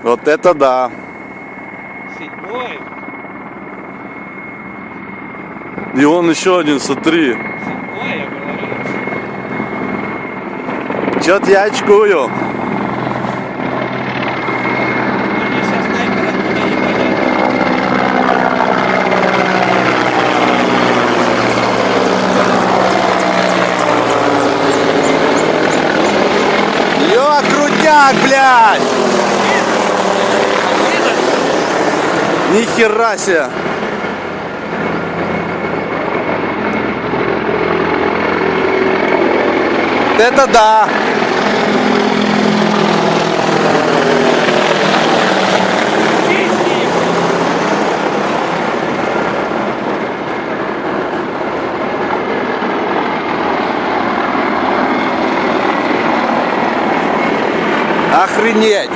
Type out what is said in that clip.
Вот это да. 7-й. И он еще один, смотри. 7-й, я говорю. Чё-то я очкую. Они сейчас снайпер оттуда ебанят. Ё, крутяк, блядь! Ни хера себе! Это да! Охренеть!